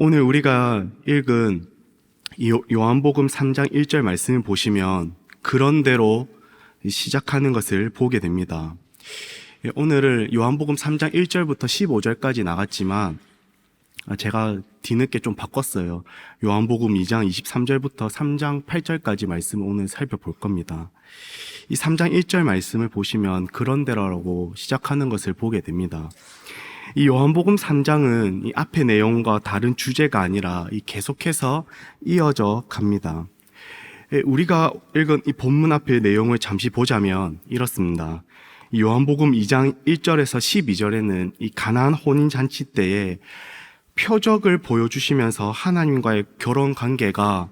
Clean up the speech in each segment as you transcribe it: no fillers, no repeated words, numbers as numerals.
오늘 우리가 읽은 요한복음 3장 1절 말씀을 보시면 그런대로 시작하는 것을 보게 됩니다. 오늘은 요한복음 3장 1절부터 15절까지 나갔지만 제가 뒤늦게 좀 바꿨어요. 요한복음 2장 23절부터 3장 8절까지 말씀을 오늘 살펴볼 겁니다. 이 3장 1절 말씀을 보시면 그런대로라고 시작하는 것을 보게 됩니다. 이 요한복음 3장은 이 앞의 내용과 다른 주제가 아니라 계속해서 이어져 갑니다. 우리가 읽은 이 본문 앞의 내용을 잠시 보자면 이렇습니다. 이 요한복음 2장 1절에서 12절에는 이 가나안 혼인잔치 때에 표적을 보여주시면서 하나님과의 결혼 관계가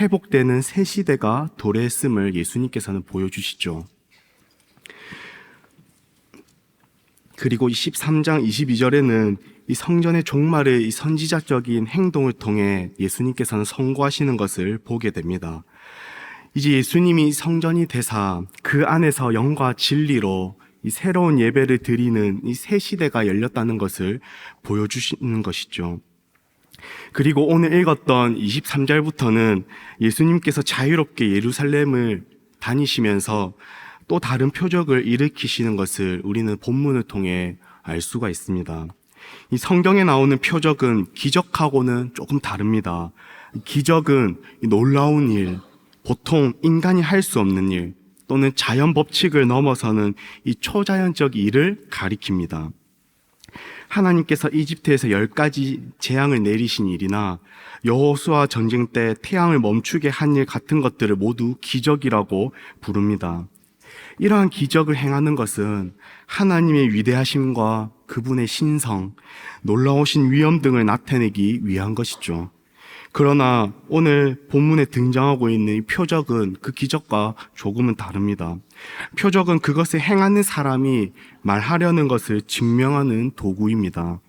회복되는 새 시대가 도래했음을 예수님께서는 보여주시죠. 그리고 이 13장 22절에는 이 성전의 종말의 이 선지자적인 행동을 통해 예수님께서는 선고하시는 것을 보게 됩니다. 이제 예수님이 성전이 되사 그 안에서 영과 진리로 이 새로운 예배를 드리는 이 새 시대가 열렸다는 것을 보여주시는 것이죠. 그리고 오늘 읽었던 23절부터는 예수님께서 자유롭게 예루살렘을 다니시면서 또 다른 표적을 일으키시는 것을 우리는 본문을 통해 알 수가 있습니다. 이 성경에 나오는 표적은 기적하고는 조금 다릅니다. 기적은 놀라운 일, 보통 인간이 할 수 없는 일, 또는 자연 법칙을 넘어서는 이 초자연적 일을 가리킵니다. 하나님께서 이집트에서 10가지 재앙을 내리신 일이나 여호수아 전쟁 때 태양을 멈추게 한 일 같은 것들을 모두 기적이라고 부릅니다. 이러한 기적을 행하는 것은 하나님의 위대하심과 그분의 신성, 놀라우신 위엄 등을 나타내기 위한 것이죠. 그러나 오늘 본문에 등장하고 있는 이 표적은 그 기적과 조금은 다릅니다. 표적은 그것을 행하는 사람이 말하려는 것을 증명하는 도구입니다.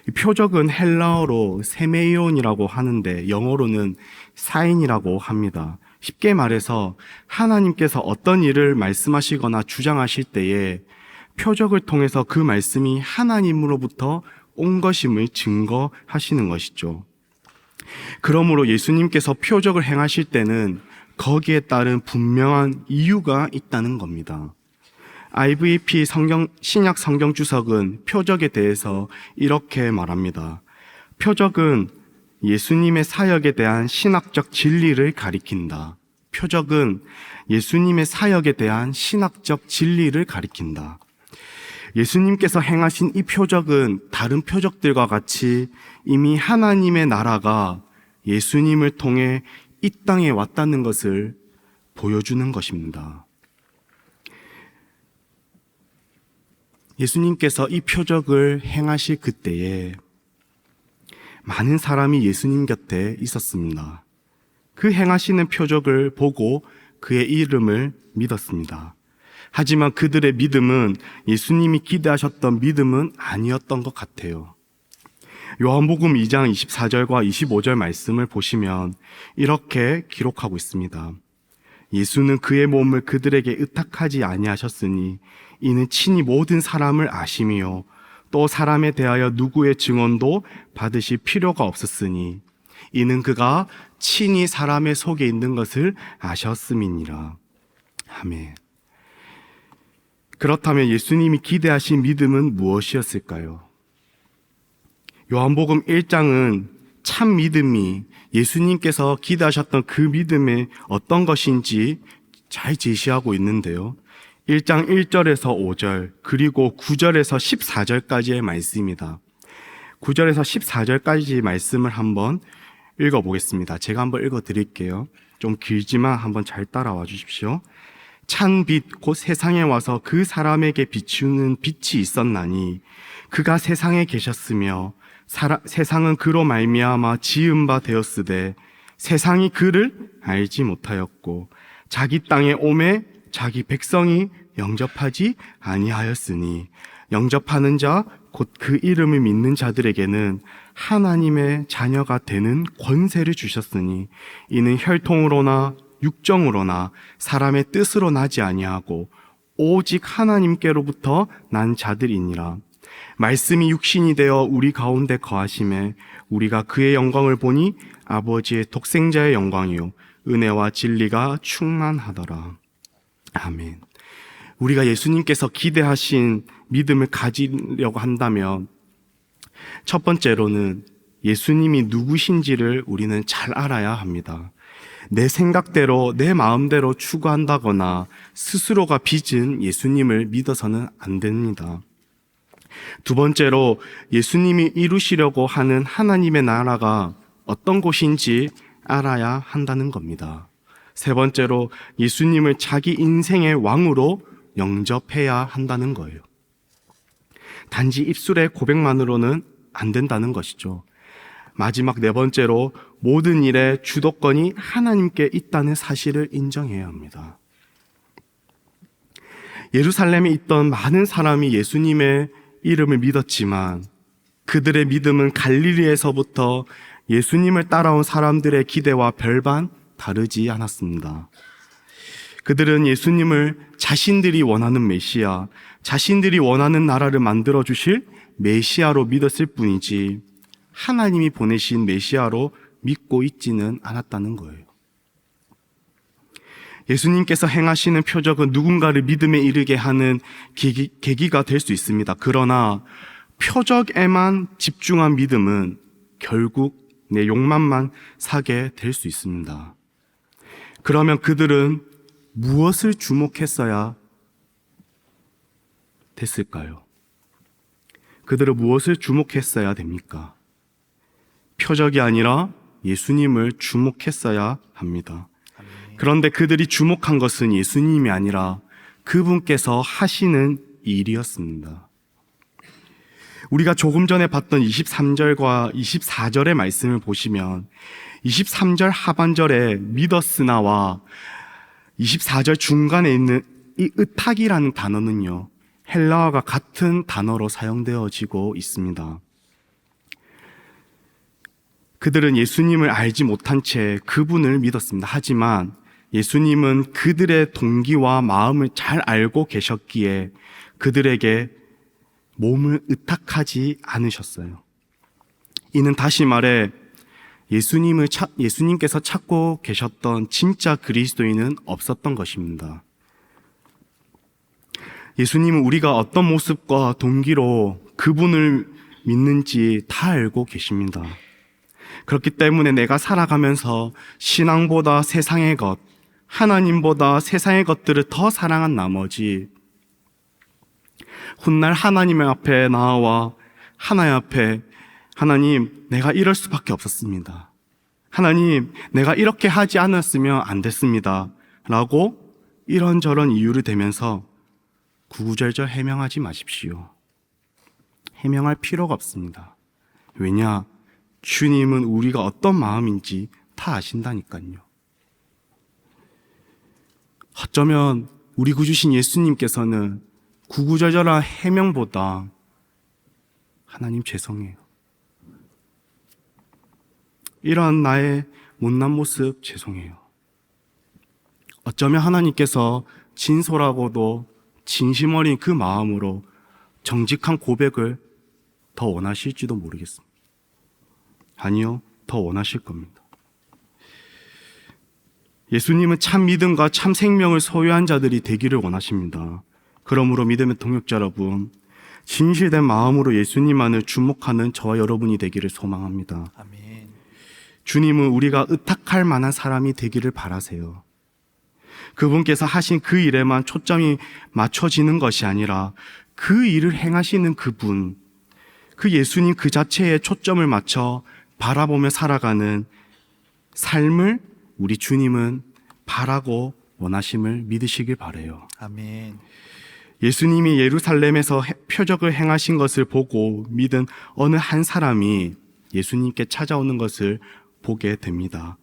이 표적은 헬라어로 세메이온이라고 하는데 영어로는 사인이라고 합니다. 쉽게 말해서 하나님께서 어떤 일을 말씀하시거나 주장하실 때에 표적을 통해서 그 말씀이 하나님으로부터 온 것임을 증거하시는 것이죠. 그러므로 예수님께서 표적을 행하실 때는 거기에 따른 분명한 이유가 있다는 겁니다. IVP 신약 성경 주석은 표적에 대해서 이렇게 말합니다. 표적은 예수님의 사역에 대한 신학적 진리를 가리킨다. 표적은 예수님의 사역에 대한 신학적 진리를 가리킨다. 예수님께서 행하신 이 표적은 다른 표적들과 같이 이미 하나님의 나라가 예수님을 통해 이 땅에 왔다는 것을 보여주는 것입니다. 예수님께서 이 표적을 행하실 그때에 많은 사람이 예수님 곁에 있었습니다. 그 행하시는 표적을 보고 그의 이름을 믿었습니다. 하지만 그들의 믿음은 예수님이 기대하셨던 믿음은 아니었던 것 같아요. 요한복음 2장 24절과 25절 말씀을 보시면 이렇게 기록하고 있습니다. 예수는 그의 몸을 그들에게 의탁하지 아니하셨으니 이는 친히 모든 사람을 아심이요 또 사람에 대하여 누구의 증언도 받으실 필요가 없었으니 이는 그가 친히 사람의 속에 있는 것을 아셨음이니라. 아멘. 그렇다면 예수님이 기대하신 믿음은 무엇이었을까요? 요한복음 1장은 참 믿음이 예수님께서 기대하셨던 그 믿음의 어떤 것인지 잘 제시하고 있는데요. 1장 1절에서 5절 그리고 9절에서 14절까지의 말씀입니다. 9절에서 14절까지 말씀을 한번 읽어보겠습니다. 제가 한번 읽어드릴게요. 좀 길지만 한번 잘 따라와 주십시오. 찬 빛 곧 세상에 와서 그 사람에게 비추는 빛이 있었나니 그가 세상에 계셨으며 세상은 그로 말미암아 지은 바 되었으되 세상이 그를 알지 못하였고 자기 땅에 오매 자기 백성이 영접하지 아니하였으니 영접하는 자 곧 그 이름을 믿는 자들에게는 하나님의 자녀가 되는 권세를 주셨으니 이는 혈통으로나 육정으로나 사람의 뜻으로 나지 아니하고 오직 하나님께로부터 난 자들이니라. 말씀이 육신이 되어 우리 가운데 거하심에 우리가 그의 영광을 보니 아버지의 독생자의 영광이요 은혜와 진리가 충만하더라. 아멘. 우리가 예수님께서 기대하신 믿음을 가지려고 한다면 첫 번째로는 예수님이 누구신지를 우리는 잘 알아야 합니다. 내 생각대로 내 마음대로 추구한다거나 스스로가 빚은 예수님을 믿어서는 안 됩니다. 두 번째로 예수님이 이루시려고 하는 하나님의 나라가 어떤 곳인지 알아야 한다는 겁니다. 세 번째로 예수님을 자기 인생의 왕으로 영접해야 한다는 거예요. 단지 입술의 고백만으로는 안 된다는 것이죠. 마지막 네 번째로 모든 일의 주도권이 하나님께 있다는 사실을 인정해야 합니다. 예루살렘에 있던 많은 사람이 예수님의 이름을 믿었지만 그들의 믿음은 갈릴리에서부터 예수님을 따라온 사람들의 기대와 별반 다르지 않았습니다. 그들은 예수님을 자신들이 원하는 메시아, 자신들이 원하는 나라를 만들어 주실 메시아로 믿었을 뿐이지 하나님이 보내신 메시아로 믿고 있지는 않았다는 거예요. 예수님께서 행하시는 표적은 누군가를 믿음에 이르게 하는 계기가 될 수 있습니다. 그러나 표적에만 집중한 믿음은 결국 내 욕망만 사게 될 수 있습니다. 그러면 그들은 무엇을 주목했어야 됐을까요? 그들은 무엇을 주목했어야 됩니까? 표적이 아니라 예수님을 주목했어야 합니다. 그런데 그들이 주목한 것은 예수님이 아니라 그분께서 하시는 일이었습니다. 우리가 조금 전에 봤던 23절과 24절의 말씀을 보시면 23절 하반절에 믿었으나와 24절 중간에 있는 이 의탁이라는 단어는요, 헬라어가 같은 단어로 사용되어지고 있습니다. 그들은 예수님을 알지 못한 채 그분을 믿었습니다. 하지만 예수님은 그들의 동기와 마음을 잘 알고 계셨기에 그들에게 몸을 의탁하지 않으셨어요. 이는 다시 말해 예수님께서 찾고 계셨던 진짜 그리스도인은 없었던 것입니다. 예수님은 우리가 어떤 모습과 동기로 그분을 믿는지 다 알고 계십니다. 그렇기 때문에 내가 살아가면서 신앙보다 세상의 것, 하나님보다 세상의 것들을 더 사랑한 나머지 훗날 하나님 앞에 나와 하나님 앞에 하나님, 내가 이럴 수밖에 없었습니다. 하나님, 내가 이렇게 하지 않았으면 안 됐습니다. 라고 이런저런 이유를 대면서 구구절절 해명하지 마십시오. 해명할 필요가 없습니다. 왜냐? 주님은 우리가 어떤 마음인지 다 아신다니까요. 어쩌면 우리 구주신 예수님께서는 구구절절한 해명보다 하나님 죄송해요. 이러한 나의 못난 모습 죄송해요. 어쩌면 하나님께서 진솔하고도 진심 어린 그 마음으로 정직한 고백을 더 원하실지도 모르겠습니다. 아니요, 더 원하실 겁니다. 예수님은 참 믿음과 참 생명을 소유한 자들이 되기를 원하십니다. 그러므로 믿음의 동역자 여러분, 진실된 마음으로 예수님만을 주목하는 저와 여러분이 되기를 소망합니다. 아멘. 주님은 우리가 의탁할 만한 사람이 되기를 바라세요. 그분께서 하신 그 일에만 초점이 맞춰지는 것이 아니라 그 일을 행하시는 그분, 그 예수님 그 자체에 초점을 맞춰 바라보며 살아가는 삶을 우리 주님은 바라고 원하심을 믿으시길 바라요. 아멘. 예수님이 예루살렘에서 표적을 행하신 것을 보고 믿은 어느 한 사람이 예수님께 찾아오는 것을 보게 됩니다.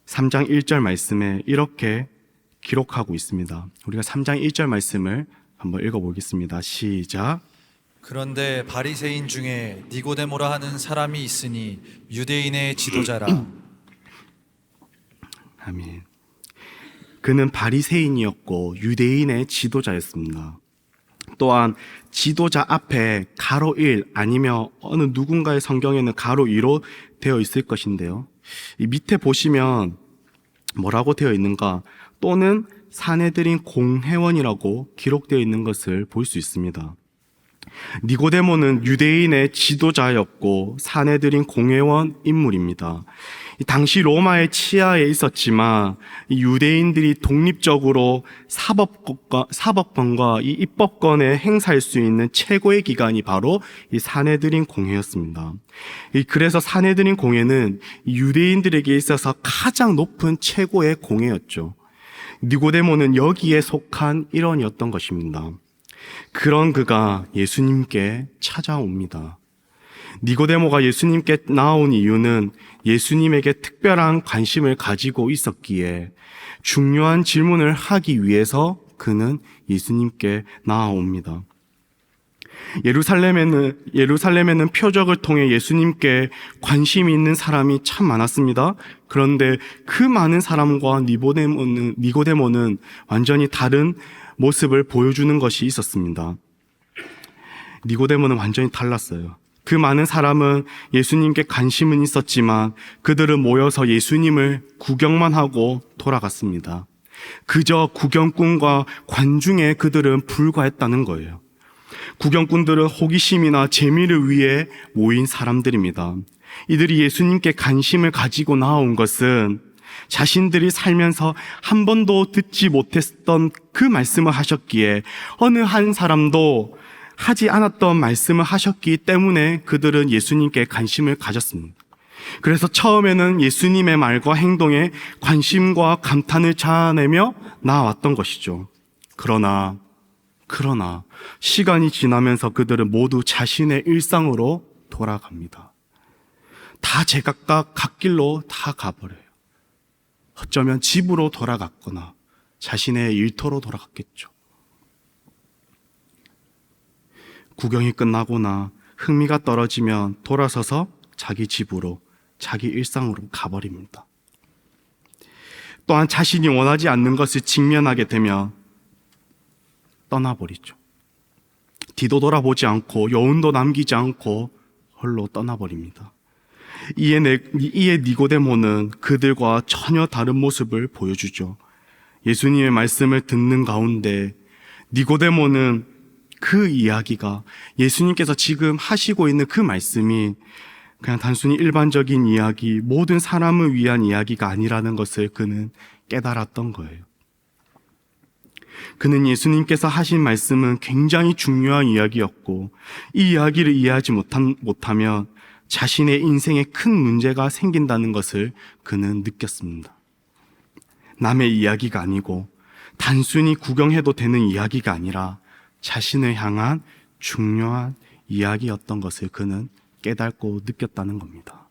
3장 1절 말씀에 이렇게 기록하고 있습니다. 우리가 3장 1절 말씀을 한번 읽어보겠습니다. 시작. 그런데 바리새인 중에 니고데모라 하는 사람이 있으니 유대인의 지도자라. 아멘. 그는 바리새인이었고 유대인의 지도자였습니다. 또한 지도자 앞에 가로 1 아니면 어느 누군가의 성경에는 가로 2로 되어 있을 것인데요. 이 밑에 보시면 뭐라고 되어 있는가? 또는 사내들인 공회원이라고 기록되어 있는 것을 볼 수 있습니다. 니고데모는 유대인의 지도자였고 사내들인 공회원 인물입니다. 당시 로마의 치하에 있었지만 이 유대인들이 독립적으로 사법권과 이 입법권에 행사할 수 있는 최고의 기관이 바로 이 사내들인 공회였습니다. 그래서 사내들인 공회는 유대인들에게 있어서 가장 높은 최고의 공회였죠. 니고데모는 여기에 속한 일원이었던 것입니다. 그런 그가 예수님께 찾아옵니다. 니고데모가 예수님께 나온 이유는 예수님에게 특별한 관심을 가지고 있었기에 중요한 질문을 하기 위해서 그는 예수님께 나아옵니다. 예루살렘에는 표적을 통해 예수님께 관심이 있는 사람이 참 많았습니다. 그런데 그 많은 사람과 니고데모는 완전히 다른 모습을 보여주는 것이 있었습니다. 니고데모는 완전히 달랐어요. 그 많은 사람은 예수님께 관심은 있었지만 그들은 모여서 예수님을 구경만 하고 돌아갔습니다. 그저 구경꾼과 관중에 그들은 불과했다는 거예요. 구경꾼들은 호기심이나 재미를 위해 모인 사람들입니다. 이들이 예수님께 관심을 가지고 나온 것은 자신들이 살면서 한 번도 듣지 못했던 그 말씀을 하셨기에 어느 한 사람도 하지 않았던 말씀을 하셨기 때문에 그들은 예수님께 관심을 가졌습니다. 그래서 처음에는 예수님의 말과 행동에 관심과 감탄을 자아내며 나아왔던 것이죠. 그러나 시간이 지나면서 그들은 모두 자신의 일상으로 돌아갑니다. 다 제각각 갓길로 다 가버려요. 어쩌면 집으로 돌아갔거나 자신의 일터로 돌아갔겠죠. 구경이 끝나거나 흥미가 떨어지면 돌아서서 자기 집으로, 자기 일상으로 가버립니다. 또한 자신이 원하지 않는 것을 직면하게 되면 떠나버리죠. 뒤도 돌아보지 않고 여운도 남기지 않고 홀로 떠나버립니다. 이에 니고데모는 그들과 전혀 다른 모습을 보여주죠. 예수님의 말씀을 듣는 가운데 니고데모는 그 이야기가 예수님께서 지금 하시고 있는 그 말씀이 그냥 단순히 일반적인 이야기, 모든 사람을 위한 이야기가 아니라는 것을 그는 깨달았던 거예요. 그는 예수님께서 하신 말씀은 굉장히 중요한 이야기였고 이 이야기를 이해하지 못하면 자신의 인생에 큰 문제가 생긴다는 것을 그는 느꼈습니다. 남의 이야기가 아니고 단순히 구경해도 되는 이야기가 아니라 자신을 향한 중요한 이야기였던 것을 그는 깨닫고 느꼈다는 겁니다.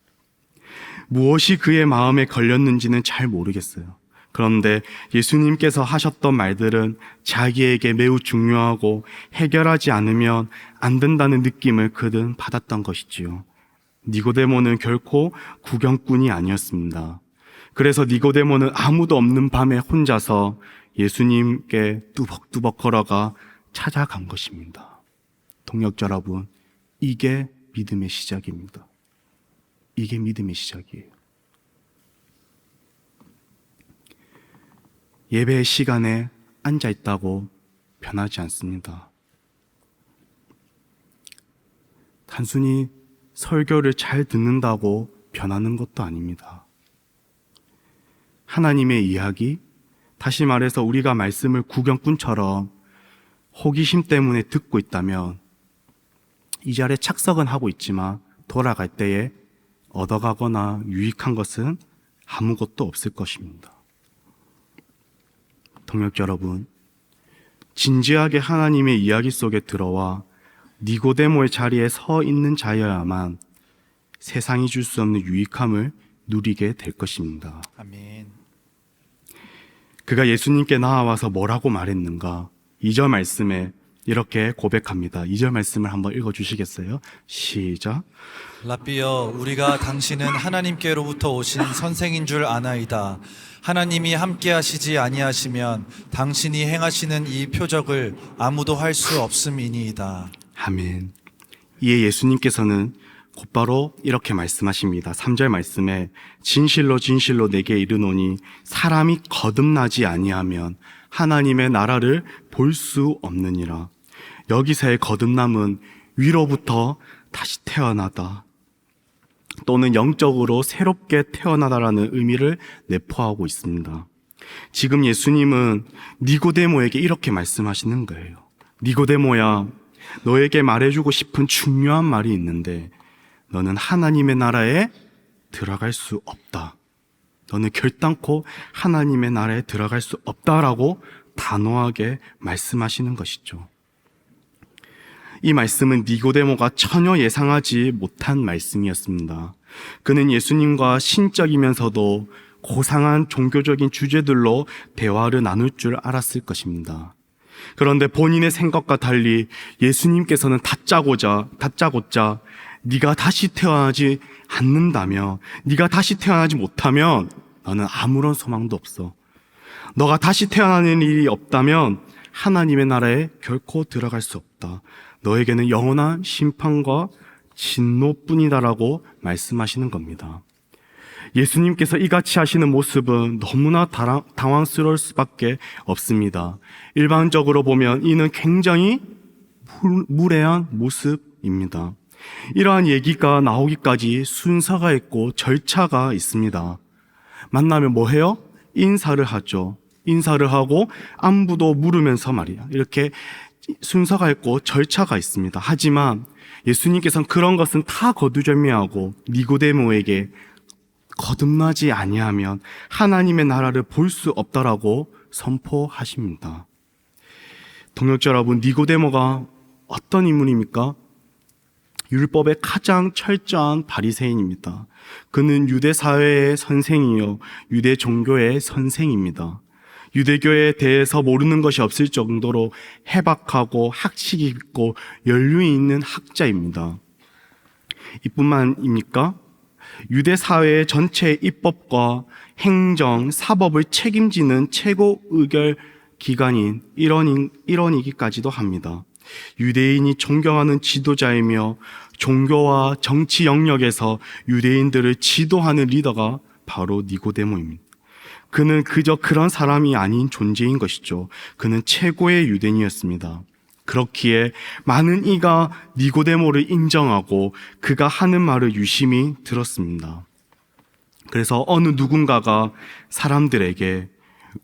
무엇이 그의 마음에 걸렸는지는 잘 모르겠어요. 그런데 예수님께서 하셨던 말들은 자기에게 매우 중요하고 해결하지 않으면 안 된다는 느낌을 그는 받았던 것이지요. 니고데모는 결코 구경꾼이 아니었습니다. 그래서 니고데모는 아무도 없는 밤에 혼자서 예수님께 뚜벅뚜벅 걸어가 찾아간 것입니다. 동역자 여러분, 이게 믿음의 시작입니다. 이게 믿음의 시작이에요. 예배의 시간에 앉아 있다고 변하지 않습니다. 단순히 설교를 잘 듣는다고 변하는 것도 아닙니다. 하나님의 이야기, 다시 말해서 우리가 말씀을 구경꾼처럼 호기심 때문에 듣고 있다면 이 자리에 착석은 하고 있지만 돌아갈 때에 얻어가거나 유익한 것은 아무것도 없을 것입니다. 동역자 여러분, 진지하게 하나님의 이야기 속에 들어와 니고데모의 자리에 서 있는 자여야만 세상이 줄 수 없는 유익함을 누리게 될 것입니다. 아멘. 그가 예수님께 나아와서 뭐라고 말했는가? 2절 말씀에 이렇게 고백합니다. 2절 말씀을 한번 읽어주시겠어요? 시작. 랍비여, 우리가 당신은 하나님께로부터 오신 선생인 줄 아나이다. 하나님이 함께 하시지 아니하시면 당신이 행하시는 이 표적을 아무도 할 수 없음이니이다. 아멘. 이에 예수님께서는 곧바로 이렇게 말씀하십니다. 3절 말씀에 진실로 진실로 내게 이르노니 사람이 거듭나지 아니하면 하나님의 나라를 볼 수 없느니라. 여기서의 거듭남은 위로부터 다시 태어나다 또는 영적으로 새롭게 태어나다라는 의미를 내포하고 있습니다. 지금 예수님은 니고데모에게 이렇게 말씀하시는 거예요. 니고데모야, 너에게 말해주고 싶은 중요한 말이 있는데 너는 하나님의 나라에 들어갈 수 없다. 너는 결단코 하나님의 나라에 들어갈 수 없다라고 단호하게 말씀하시는 것이죠. 이 말씀은 니고데모가 전혀 예상하지 못한 말씀이었습니다. 그는 예수님과 신적이면서도 고상한 종교적인 주제들로 대화를 나눌 줄 알았을 것입니다. 그런데 본인의 생각과 달리 예수님께서는 다짜고짜 네가 다시 태어나지 않는다며, 네가 다시 태어나지 못하면 너는 아무런 소망도 없어. 너가 다시 태어나는 일이 없다면 하나님의 나라에 결코 들어갈 수 없다. 너에게는 영원한 심판과 진노뿐이다라고 말씀하시는 겁니다. 예수님께서 이같이 하시는 모습은 너무나 당황스러울 수밖에 없습니다. 일반적으로 보면 이는 굉장히 무례한 모습입니다. 이러한 얘기가 나오기까지 순서가 있고 절차가 있습니다. 만나면 뭐 해요? 인사를 하죠. 인사를 하고 안부도 물으면서 말이야. 이렇게 순서가 있고 절차가 있습니다. 하지만 예수님께서는 그런 것은 다 거두절미하고 니고데모에게 거듭나지 아니하면 하나님의 나라를 볼 수 없다라고 선포하십니다. 동역자 여러분, 니고데모가 어떤 인물입니까? 율법의 가장 철저한 바리새인입니다. 그는 유대 사회의 선생이요, 유대 종교의 선생입니다. 유대교에 대해서 모르는 것이 없을 정도로 해박하고 학식이 있고 연륜이 있는 학자입니다. 이뿐만입니까? 유대 사회의 전체 입법과 행정, 사법을 책임지는 최고 의결 기관인 일원이기까지도 합니다. 유대인이 존경하는 지도자이며 종교와 정치 영역에서 유대인들을 지도하는 리더가 바로 니고데모입니다. 그는 그저 그런 사람이 아닌 존재인 것이죠. 그는 최고의 유대인이었습니다. 그렇기에 많은 이가 니고데모를 인정하고 그가 하는 말을 유심히 들었습니다. 그래서 어느 누군가가 사람들에게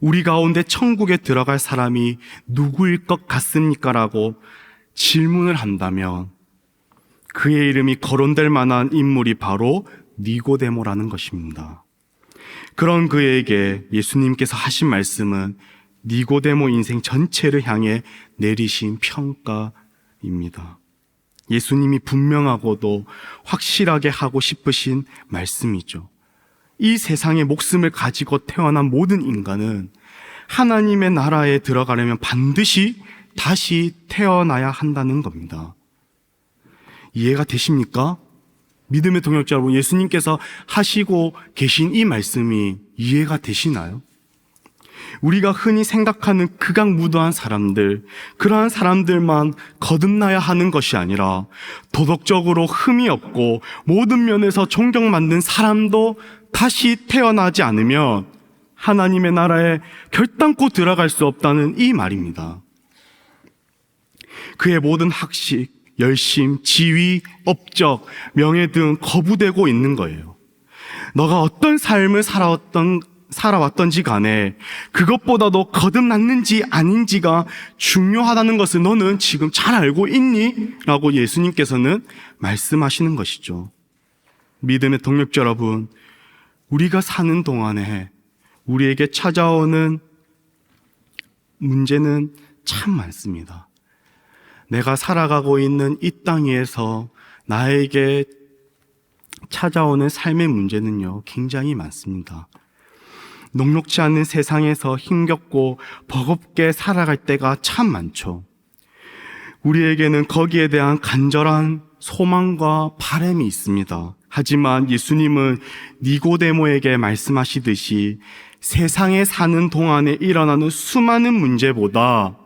우리 가운데 천국에 들어갈 사람이 누구일 것 같습니까? 라고 질문을 한다면 그의 이름이 거론될 만한 인물이 바로 니고데모라는 것입니다. 그런 그에게 예수님께서 하신 말씀은 니고데모 인생 전체를 향해 내리신 평가입니다. 예수님이 분명하고도 확실하게 하고 싶으신 말씀이죠. 이 세상에 목숨을 가지고 태어난 모든 인간은 하나님의 나라에 들어가려면 반드시 다시 태어나야 한다는 겁니다. 이해가 되십니까? 믿음의 동역자 여러분, 예수님께서 하시고 계신 이 말씀이 이해가 되시나요? 우리가 흔히 생각하는 극악무도한 사람들, 그러한 사람들만 거듭나야 하는 것이 아니라 도덕적으로 흠이 없고 모든 면에서 존경받는 사람도 다시 태어나지 않으면 하나님의 나라에 결단코 들어갈 수 없다는 이 말입니다. 그의 모든 학식, 열심, 지위, 업적, 명예 등 거부되고 있는 거예요. 너가 어떤 삶을 살아왔던지 간에 그것보다도 거듭났는지 아닌지가 중요하다는 것을 너는 지금 잘 알고 있니? 라고 예수님께서는 말씀하시는 것이죠. 믿음의 동역자 여러분, 우리가 사는 동안에 우리에게 찾아오는 문제는 참 많습니다. 내가 살아가고 있는 이 땅 위에서 나에게 찾아오는 삶의 문제는요, 굉장히 많습니다. 녹록지 않은 세상에서 힘겹고 버겁게 살아갈 때가 참 많죠. 우리에게는 거기에 대한 간절한 소망과 바람이 있습니다. 하지만 예수님은 니고데모에게 말씀하시듯이 세상에 사는 동안에 일어나는 수많은 문제보다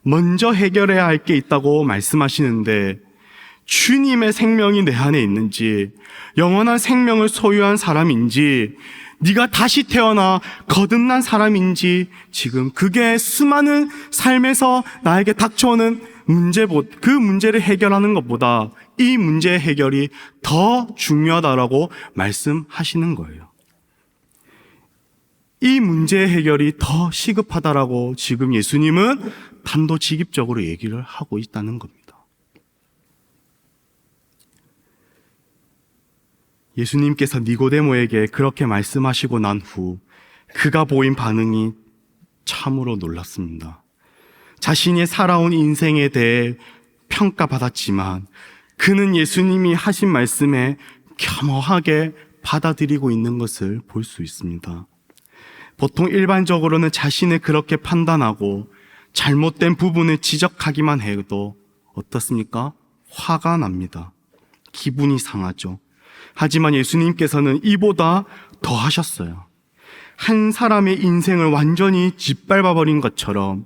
먼저 해결해야 할 게 있다고 말씀하시는데, 주님의 생명이 내 안에 있는지, 영원한 생명을 소유한 사람인지, 네가 다시 태어나 거듭난 사람인지, 지금 그게 수많은 삶에서 나에게 닥쳐오는 그 문제를 해결하는 것보다 이 문제의 해결이 더 중요하다라고 말씀하시는 거예요. 이 문제의 해결이 더 시급하다라고 지금 예수님은 단도직입적으로 얘기를 하고 있다는 겁니다. 예수님께서 니고데모에게 그렇게 말씀하시고 난 후 그가 보인 반응이 참으로 놀랐습니다. 자신이 살아온 인생에 대해 평가받았지만 그는 예수님이 하신 말씀에 겸허하게 받아들이고 있는 것을 볼 수 있습니다. 보통 일반적으로는 자신을 그렇게 판단하고 잘못된 부분을 지적하기만 해도 어떻습니까? 화가 납니다. 기분이 상하죠. 하지만 예수님께서는 이보다 더 하셨어요. 한 사람의 인생을 완전히 짓밟아버린 것처럼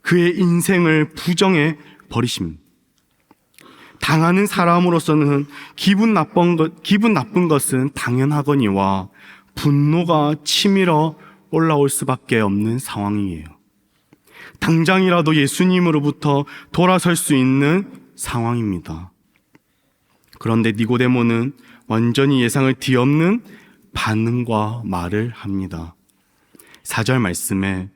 그의 인생을 부정해 버리십니다. 당하는 사람으로서는 기분 나쁜 것은 당연하거니와 분노가 치밀어 올라올 수밖에 없는 상황이에요. 당장이라도 예수님으로부터 돌아설 수 있는 상황입니다. 그런데 니고데모는 완전히 예상을 뒤엎는 반응과 말을 합니다. 4절 말씀에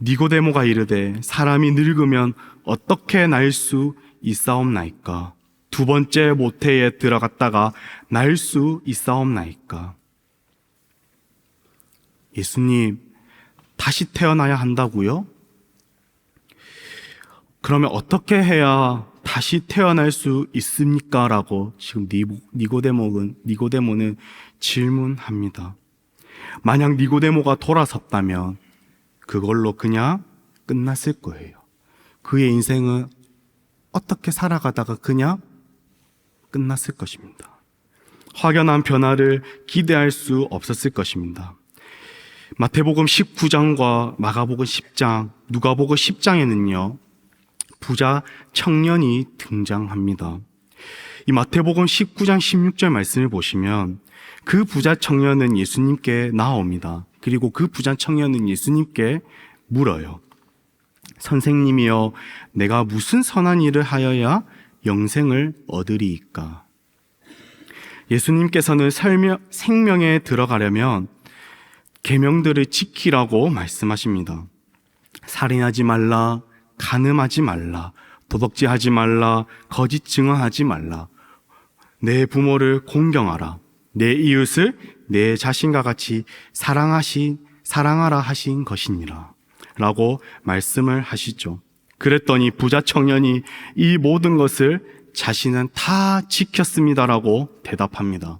니고데모가 이르되 사람이 늙으면 어떻게 날 수 있사옵나이까? 두 번째 모태에 들어갔다가 날 수 있사옵나이까? 예수님, 다시 태어나야 한다고요? 그러면 어떻게 해야 다시 태어날 수 있습니까? 라고 지금 니고데모는 질문합니다. 만약 니고데모가 돌아섰다면 그걸로 그냥 끝났을 거예요. 그의 인생은 어떻게 살아가다가 그냥 끝났을 것입니다. 확연한 변화를 기대할 수 없었을 것입니다. 마태복음 19장과 마가복음 10장, 누가복음 10장에는요, 부자 청년이 등장합니다. 이 마태복음 19장 16절 말씀을 보시면 그 부자 청년은 예수님께 나옵니다. 그리고 그 부자 청년은 예수님께 물어요. 선생님이여, 내가 무슨 선한 일을 하여야 영생을 얻으리이까? 예수님께서는 생명에 들어가려면 계명들을 지키라고 말씀하십니다. 살인하지 말라, 간음하지 말라, 도덕질하지 말라, 거짓 증언하지 말라, 내 부모를 공경하라, 내 이웃을 내 자신과 같이 사랑하라 하신 것이니라 라고 말씀을 하시죠. 그랬더니 부자 청년이 이 모든 것을 자신은 다 지켰습니다라고 대답합니다.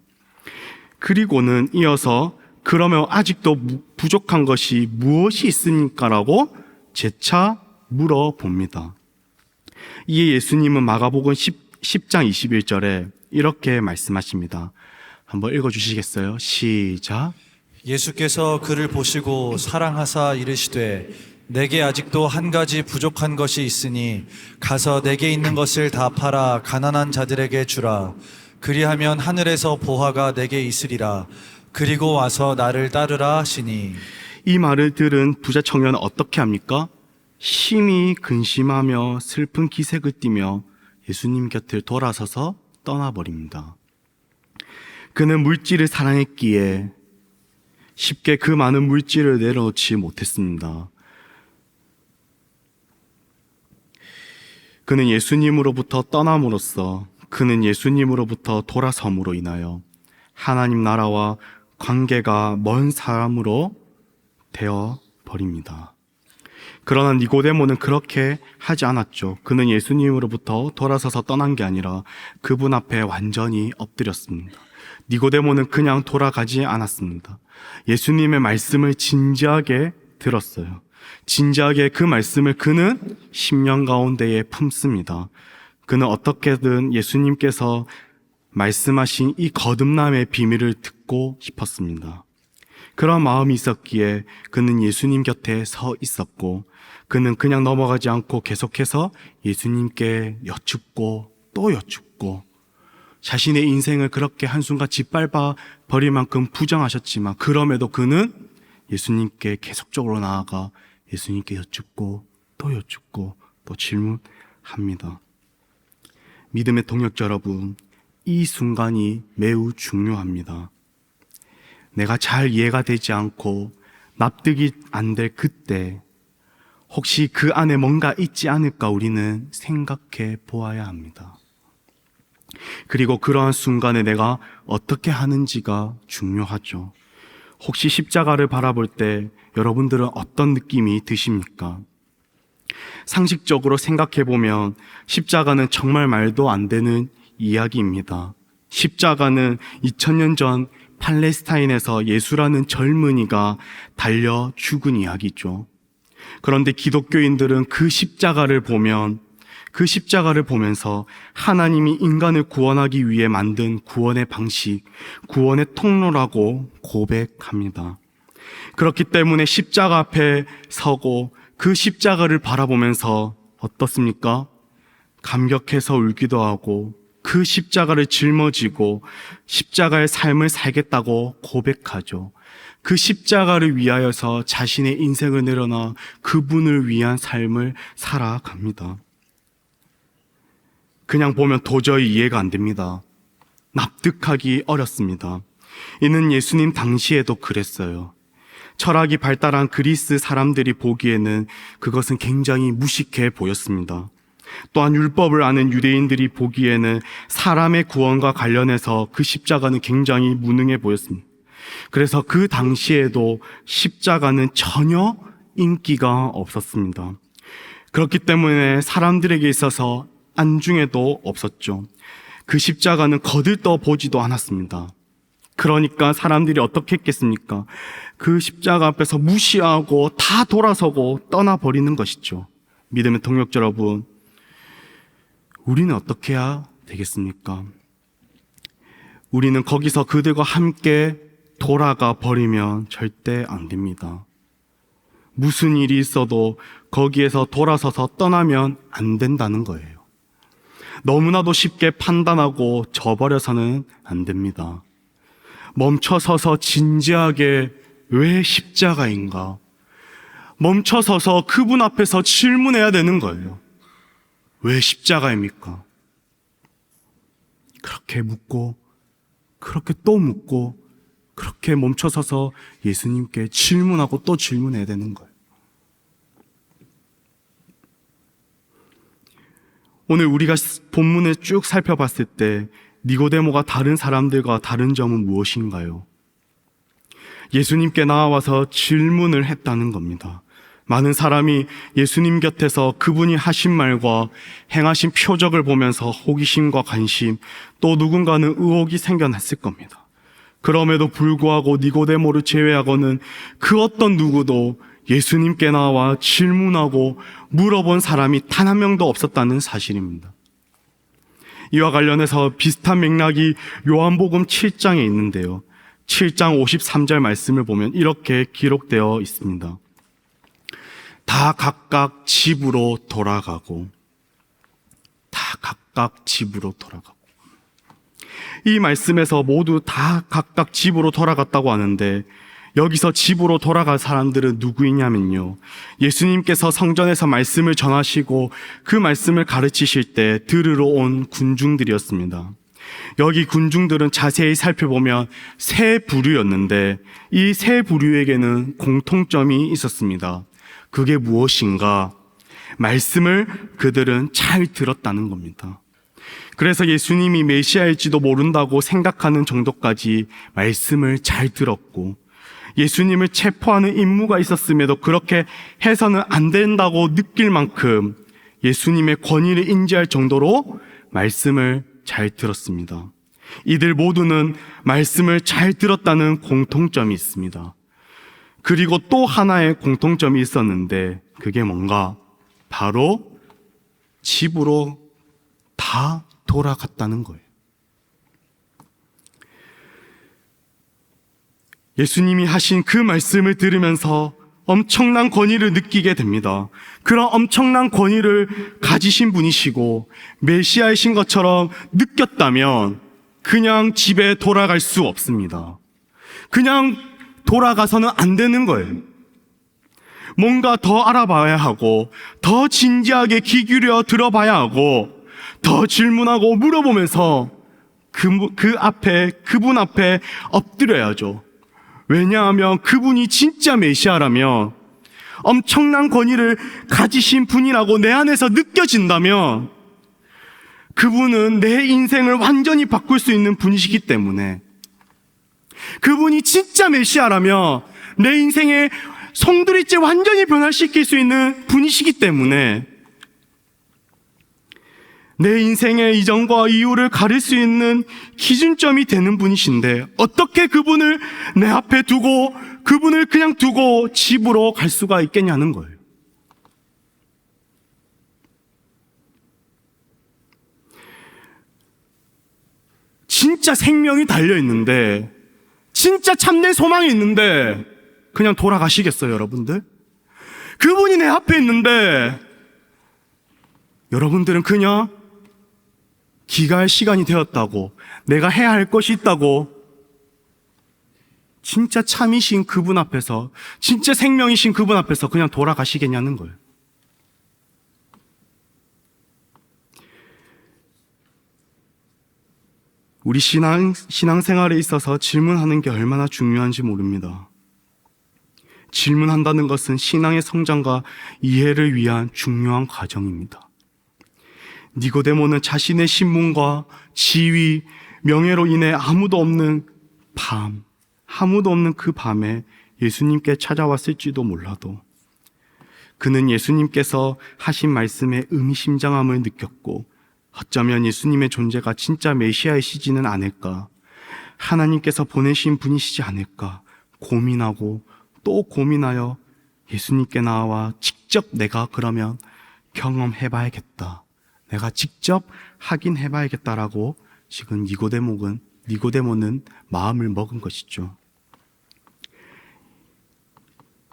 그리고는 이어서 그러면 아직도 부족한 것이 무엇이 있습니까? 라고 재차 물어봅니다. 이에 예수님은 마가복음 10장 21절에 이렇게 말씀하십니다. 한번 읽어주시겠어요? 시작. 예수께서 그를 보시고 사랑하사 이르시되 내게 아직도 한 가지 부족한 것이 있으니 가서 내게 있는 것을 다 팔아 가난한 자들에게 주라. 그리하면 하늘에서 보화가 내게 있으리라. 그리고 와서 나를 따르라 하시니. 이 말을 들은 부자 청년은 어떻게 합니까? 심히 근심하며 슬픈 기색을 띠며 예수님 곁을 돌아서서 떠나버립니다. 그는 물질을 사랑했기에 쉽게 그 많은 물질을 내려놓지 못했습니다. 그는 예수님으로부터 떠남으로써, 그는 예수님으로부터 돌아섬으로 인하여 하나님 나라와 관계가 먼 사람으로 되어 버립니다. 그러나 니고데모는 그렇게 하지 않았죠. 그는 예수님으로부터 돌아서서 떠난 게 아니라 그분 앞에 완전히 엎드렸습니다. 니고데모는 그냥 돌아가지 않았습니다. 예수님의 말씀을 진지하게 들었어요. 진지하게 그 말씀을 그는 심령 가운데에 품습니다. 그는 어떻게든 예수님께서 말씀하신 이 거듭남의 비밀을 듣고 싶었습니다. 그런 마음이 있었기에 그는 예수님 곁에 서 있었고, 그는 그냥 넘어가지 않고 계속해서 예수님께 여쭙고 또 여쭙고, 자신의 인생을 그렇게 한순간 짓밟아 버릴 만큼 부정하셨지만 그럼에도 그는 예수님께 계속적으로 나아가 예수님께 여쭙고 또 질문합니다. 믿음의 동역자 여러분, 이 순간이 매우 중요합니다. 내가 잘 이해가 되지 않고 납득이 안 될 그때 혹시 그 안에 뭔가 있지 않을까 우리는 생각해 보아야 합니다. 그리고 그러한 순간에 내가 어떻게 하는지가 중요하죠. 혹시 십자가를 바라볼 때 여러분들은 어떤 느낌이 드십니까? 상식적으로 생각해 보면 십자가는 정말 말도 안 되는 이야기입니다. 십자가는 2000년 전 팔레스타인에서 예수라는 젊은이가 달려 죽은 이야기죠. 그런데 기독교인들은 그 십자가를 보면서 하나님이 인간을 구원하기 위해 만든 구원의 방식, 구원의 통로라고 고백합니다. 그렇기 때문에 십자가 앞에 서고 그 십자가를 바라보면서 어떻습니까? 감격해서 울기도 하고 그 십자가를 짊어지고 십자가의 삶을 살겠다고 고백하죠. 그 십자가를 위하여서 자신의 인생을 내려놔 그분을 위한 삶을 살아갑니다. 그냥 보면 도저히 이해가 안 됩니다. 납득하기 어렵습니다. 이는 예수님 당시에도 그랬어요. 철학이 발달한 그리스 사람들이 보기에는 그것은 굉장히 무식해 보였습니다. 또한 율법을 아는 유대인들이 보기에는 사람의 구원과 관련해서 그 십자가는 굉장히 무능해 보였습니다. 그래서 그 당시에도 십자가는 전혀 인기가 없었습니다. 그렇기 때문에 사람들에게 있어서 안중에도 없었죠. 그 십자가는 거들떠 보지도 않았습니다. 그러니까 사람들이 어떻게 했겠습니까? 그 십자가 앞에서 무시하고 다 돌아서고 떠나버리는 것이죠. 믿음의 동역자 여러분, 우리는 어떻게 해야 되겠습니까? 우리는 거기서 그들과 함께 돌아가 버리면 절대 안 됩니다. 무슨 일이 있어도 거기에서 돌아서서 떠나면 안 된다는 거예요. 너무나도 쉽게 판단하고 져버려서는 안 됩니다. 멈춰서서 진지하게 왜 십자가인가? 멈춰서서 그분 앞에서 질문해야 되는 거예요. 왜 십자가입니까? 그렇게 묻고 그렇게 또 묻고 그렇게 멈춰서서 예수님께 질문하고 또 질문해야 되는 거예요. 오늘 우리가 본문을 쭉 살펴봤을 때 니고데모가 다른 사람들과 다른 점은 무엇인가요? 예수님께 나와서 질문을 했다는 겁니다. 많은 사람이 예수님 곁에서 그분이 하신 말과 행하신 표적을 보면서 호기심과 관심, 또 누군가는 의혹이 생겨났을 겁니다. 그럼에도 불구하고 니고데모를 제외하고는 그 어떤 누구도 예수님께 나와 질문하고 물어본 사람이 단 한 명도 없었다는 사실입니다. 이와 관련해서 비슷한 맥락이 요한복음 7장에 있는데요. 7장 53절 말씀을 보면 이렇게 기록되어 있습니다. 다 각각 집으로 돌아가고 이 말씀에서 모두 다 각각 집으로 돌아갔다고 하는데 여기서 집으로 돌아갈 사람들은 누구이냐면요, 예수님께서 성전에서 말씀을 전하시고 그 말씀을 가르치실 때 들으러 온 군중들이었습니다. 여기 군중들은 자세히 살펴보면 세 부류였는데 이 세 부류에게는 공통점이 있었습니다. 그게 무엇인가? 말씀을 그들은 잘 들었다는 겁니다. 그래서 예수님이 메시아일지도 모른다고 생각하는 정도까지 말씀을 잘 들었고, 예수님을 체포하는 임무가 있었음에도 그렇게 해서는 안 된다고 느낄 만큼 예수님의 권위를 인지할 정도로 말씀을 잘 들었습니다. 이들 모두는 말씀을 잘 들었다는 공통점이 있습니다. 그리고 또 하나의 공통점이 있었는데 그게 뭔가? 바로 집으로 다 돌아갔다는 거예요. 예수님이 하신 그 말씀을 들으면서 엄청난 권위를 느끼게 됩니다. 그런 엄청난 권위를 가지신 분이시고 메시아이신 것처럼 느꼈다면 그냥 집에 돌아갈 수 없습니다. 그냥 돌아가서는 안 되는 거예요. 뭔가 더 알아봐야 하고 더 진지하게 귀 기울여 들어봐야 하고 더 질문하고 물어보면서 그분 앞에 엎드려야죠. 왜냐하면 그분이 진짜 메시아라면 엄청난 권위를 가지신 분이라고 내 안에서 느껴진다면 그분은 내 인생을 완전히 바꿀 수 있는 분이시기 때문에, 그분이 진짜 메시아라면 내 인생의 송두리째 완전히 변화시킬 수 있는 분이시기 때문에 내 인생의 이전과 이후를 가릴 수 있는 기준점이 되는 분이신데 어떻게 그분을 내 앞에 두고 그분을 그냥 두고 집으로 갈 수가 있겠냐는 거예요. 진짜 생명이 달려있는데, 진짜 참된 소망이 있는데 그냥 돌아가시겠어요, 여러분들? 그분이 내 앞에 있는데 여러분들은 그냥 기가할 시간이 되었다고, 내가 해야 할 것이 있다고, 진짜 참이신 그분 앞에서, 진짜 생명이신 그분 앞에서 그냥 돌아가시겠냐는 거예요. 우리 신앙생활에 있어서 질문하는 게 얼마나 중요한지 모릅니다. 질문한다는 것은 신앙의 성장과 이해를 위한 중요한 과정입니다. 니고데모는 자신의 신분과 지위, 명예로 인해 아무도 없는 그 밤에 예수님께 찾아왔을지도 몰라도 그는 예수님께서 하신 말씀에 의미심장함을 느꼈고 어쩌면 예수님의 존재가 진짜 메시아이시지는 않을까, 하나님께서 보내신 분이시지 않을까 고민하고 또 고민하여 예수님께 나와 직접 내가 그러면 경험해봐야겠다, 내가 직접 확인해봐야겠다라고 지금 니고데모는 마음을 먹은 것이죠.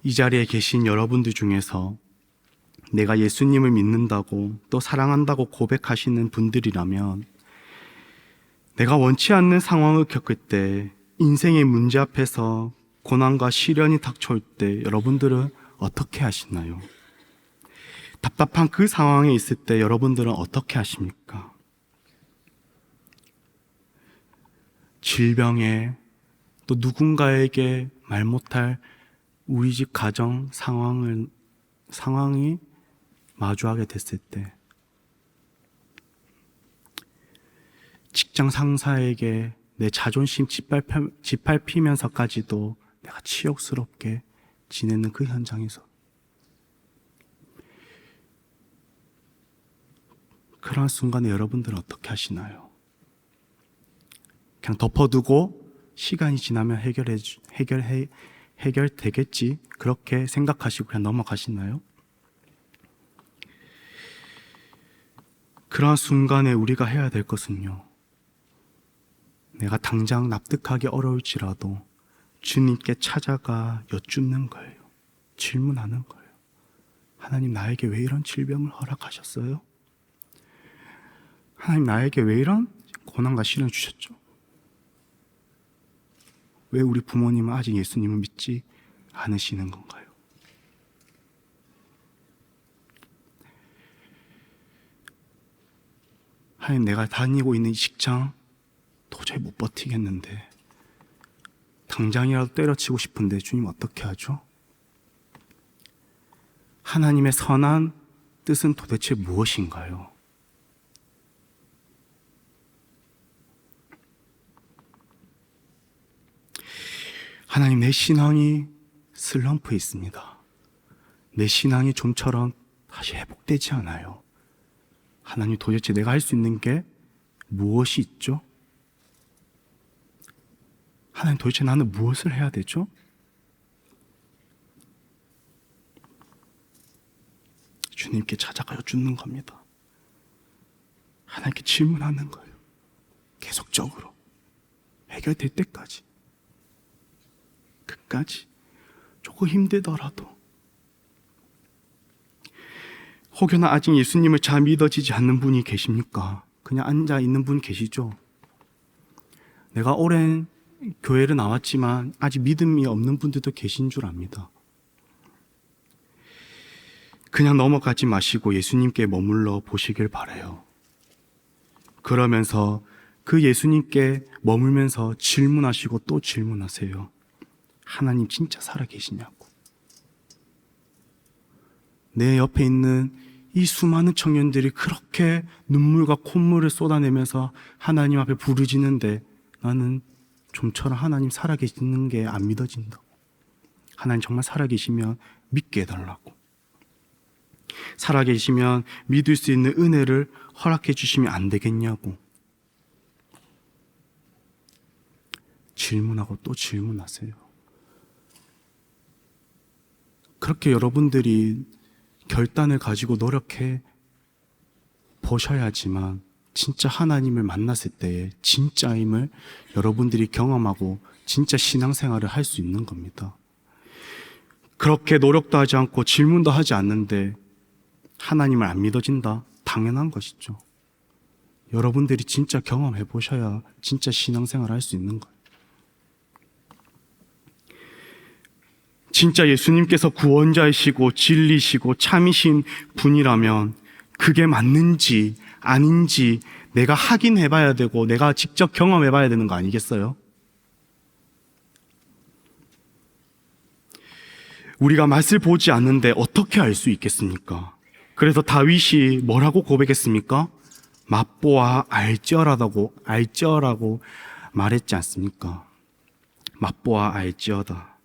이 자리에 계신 여러분들 중에서 내가 예수님을 믿는다고 또 사랑한다고 고백하시는 분들이라면 내가 원치 않는 상황을 겪을 때, 인생의 문제 앞에서 고난과 시련이 닥쳐올 때 여러분들은 어떻게 하시나요? 답답한 그 상황에 있을 때 여러분들은 어떻게 하십니까? 질병에, 또 누군가에게 말 못할 우리 집 가정 상황이 마주하게 됐을 때, 직장 상사에게 내 자존심 짓밟히면서까지도 내가 치욕스럽게 지내는 그 현장에서, 그러한 순간에 여러분들은 어떻게 하시나요? 그냥 덮어두고 시간이 지나면 해결되겠지 그렇게 생각하시고 그냥 넘어가시나요? 그러한 순간에 우리가 해야 될 것은요, 내가 당장 납득하기 어려울지라도 주님께 찾아가 여쭙는 거예요. 질문하는 거예요. 하나님, 나에게 왜 이런 질병을 허락하셨어요? 하나님, 나에게 왜 이런 고난과 시련을 주셨죠? 왜 우리 부모님은 아직 예수님을 믿지 않으시는 건가요? 하나님, 내가 다니고 있는 이 직장 도저히 못 버티겠는데, 당장이라도 때려치고 싶은데 주님 어떻게 하죠? 하나님의 선한 뜻은 도대체 무엇인가요? 하나님, 내 신앙이 슬럼프에 있습니다. 내 신앙이 좀처럼 다시 회복되지 않아요. 하나님, 도대체 내가 할 수 있는 게 무엇이 있죠? 하나님, 도대체 나는 무엇을 해야 되죠? 예수님께 찾아가서 죽는 겁니다. 하나님께 질문하는 거예요. 계속적으로 해결될 때까지, 끝까지. 조금 힘들더라도. 혹여나 아직 예수님을 잘 믿어지지 않는 분이 계십니까? 그냥 앉아 있는 분 계시죠? 내가 오랜 교회를 나왔지만 아직 믿음이 없는 분들도 계신 줄 압니다. 그냥 넘어가지 마시고 예수님께 머물러 보시길 바라요. 그러면서 그 예수님께 머물면서 질문하시고 또 질문하세요. 하나님 진짜 살아계시냐고. 내 옆에 있는 이 수많은 청년들이 그렇게 눈물과 콧물을 쏟아내면서 하나님 앞에 부르짖는데 나는 좀처럼 하나님 살아계시는 게 안 믿어진다고. 하나님 정말 살아계시면 믿게 해달라고. 살아계시면 믿을 수 있는 은혜를 허락해 주시면 안 되겠냐고. 질문하고 또 질문하세요. 그렇게 여러분들이 결단을 가지고 노력해 보셔야지만 진짜 하나님을 만났을 때의 진짜임을 여러분들이 경험하고 진짜 신앙생활을 할 수 있는 겁니다. 그렇게 노력도 하지 않고 질문도 하지 않는데 하나님을 안 믿어진다? 당연한 것이죠. 여러분들이 진짜 경험해 보셔야 진짜 신앙생활을 할 수 있는 거예요. 진짜 예수님께서 구원자이시고 진리시고 참이신 분이라면 그게 맞는지 아닌지 내가 확인해 봐야 되고 내가 직접 경험해 봐야 되는 거 아니겠어요? 우리가 맛을 보지 않는데 어떻게 알 수 있겠습니까? 그래서 다윗이 뭐라고 고백했습니까? 맛보아 알지어라고 말했지 않습니까? 맛보아 알지어다.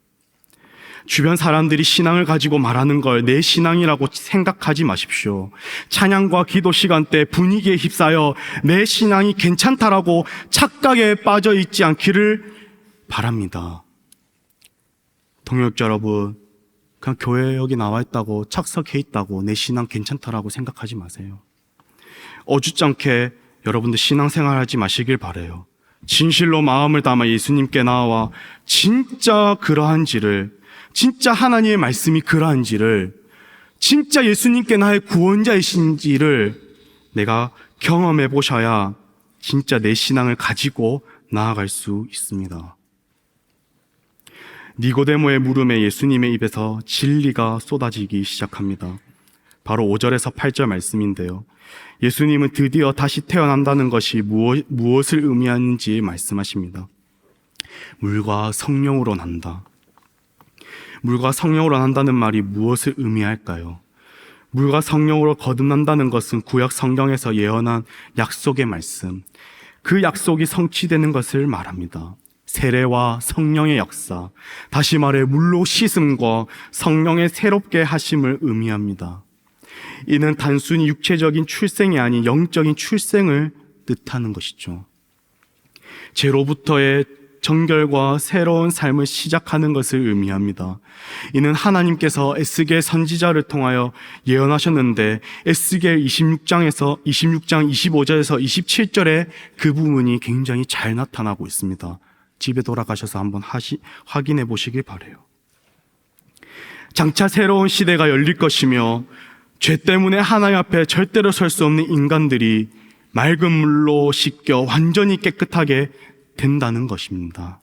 주변 사람들이 신앙을 가지고 말하는 걸 내 신앙이라고 생각하지 마십시오. 찬양과 기도 시간 때 분위기에 휩싸여 내 신앙이 괜찮다라고 착각에 빠져 있지 않기를 바랍니다. 동역자 여러분, 그냥 교회 여기 나와 있다고 착석해 있다고 내 신앙 괜찮다라고 생각하지 마세요. 어줍잖게 여러분들 신앙생활 하지 마시길 바라요. 진실로 마음을 담아 예수님께 나와 진짜 그러한지를, 진짜 하나님의 말씀이 그러한지를, 진짜 예수님께 나의 구원자이신지를 내가 경험해 보셔야 진짜 내 신앙을 가지고 나아갈 수 있습니다. 니고데모의 물음에 예수님의 입에서 진리가 쏟아지기 시작합니다. 바로 5절에서 8절 말씀인데요. 예수님은 드디어 다시 태어난다는 것이 무엇을 의미하는지 말씀하십니다. 물과 성령으로 난다. 물과 성령으로 난다는 말이 무엇을 의미할까요? 물과 성령으로 거듭난다는 것은 구약 성경에서 예언한 약속의 말씀, 그 약속이 성취되는 것을 말합니다. 세례와 성령의 역사, 다시 말해 물로 씻음과 성령의 새롭게 하심을 의미합니다. 이는 단순히 육체적인 출생이 아닌 영적인 출생을 뜻하는 것이죠. 죄로부터의 정결과 새로운 삶을 시작하는 것을 의미합니다. 이는 하나님께서 에스겔 선지자를 통하여 예언하셨는데 에스겔 26장 25절에서 27절에 그 부분이 굉장히 잘 나타나고 있습니다. 집에 돌아가셔서 한번 확인해 보시길 바라요. 장차 새로운 시대가 열릴 것이며 죄 때문에 하나님 앞에 절대로 설 수 없는 인간들이 맑은 물로 씻겨 완전히 깨끗하게 된다는 것입니다.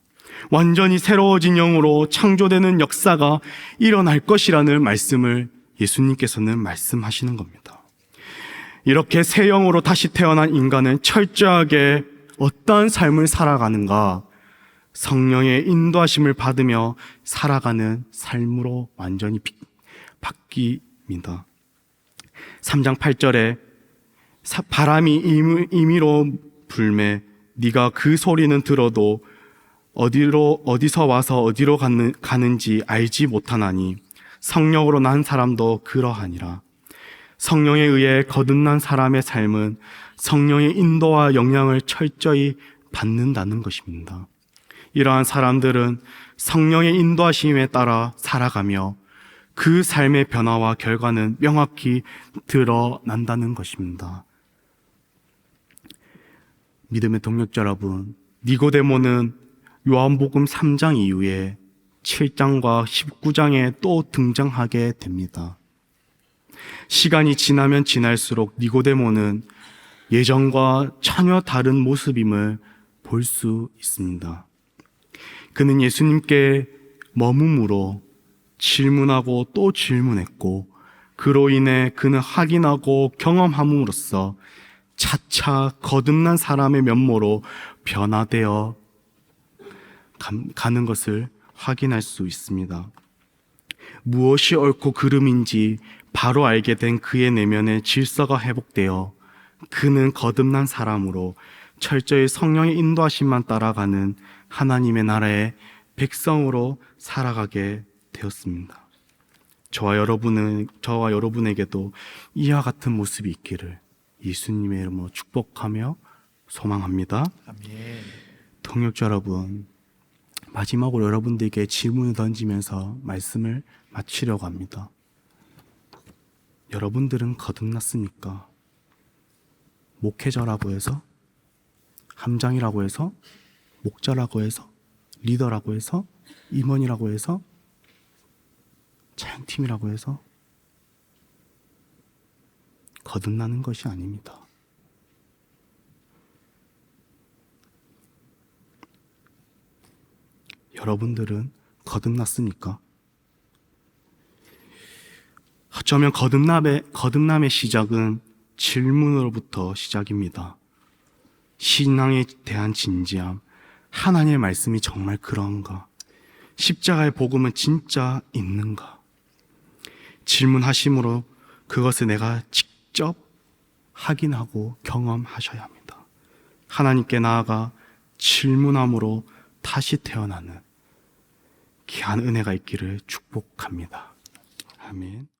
완전히 새로워진 영으로 창조되는 역사가 일어날 것이라는 말씀을 예수님께서는 말씀하시는 겁니다. 이렇게 새 영으로 다시 태어난 인간은 철저하게 어떠한 삶을 살아가는가? 성령의 인도하심을 받으며 살아가는 삶으로 완전히 바뀝니다. 3장 8절에 바람이 임의로 불매 네가 그 소리는 들어도 어디서 와서 어디로 가는지 알지 못하나니 성령으로 난 사람도 그러하니라. 성령에 의해 거듭난 사람의 삶은 성령의 인도와 영향을 철저히 받는다는 것입니다. 이러한 사람들은 성령의 인도하심에 따라 살아가며 그 삶의 변화와 결과는 명확히 드러난다는 것입니다. 믿음의 동력자 여러분, 니고데모는 요한복음 3장 이후에 7장과 19장에 또 등장하게 됩니다. 시간이 지나면 지날수록 니고데모는 예전과 전혀 다른 모습임을 볼 수 있습니다. 그는 예수님께 머뭇으로 질문하고 또 질문했고, 그로 인해 그는 확인하고 경험함으로써 차차 거듭난 사람의 면모로 변화되어 가는 것을 확인할 수 있습니다. 무엇이 옳고 그름인지 바로 알게 된 그의 내면의 질서가 회복되어 그는 거듭난 사람으로 철저히 성령의 인도하심만 따라가는 하나님의 나라의 백성으로 살아가게 되었습니다. 저와 여러분에게도 이와 같은 모습이 있기를 예수님의 이름으로 축복하며 소망합니다. 아멘. 동역자 여러분, 마지막으로 여러분들에게 질문을 던지면서 말씀을 마치려고 합니다. 여러분들은 거듭났습니까? 목회자라고 해서, 함장이라고 해서, 목자라고 해서, 리더라고 해서, 임원이라고 해서, 찬양팀이라고 해서 거듭나는 것이 아닙니다. 여러분들은 거듭났습니까? 어쩌면 거듭남의 시작은 질문으로부터 시작입니다. 신앙에 대한 진지함, 하나님의 말씀이 정말 그런가? 십자가의 복음은 진짜 있는가? 질문하심으로 그것을 내가 직접 확인하고 경험하셔야 합니다. 하나님께 나아가 질문함으로 다시 태어나는 귀한 은혜가 있기를 축복합니다. 아멘.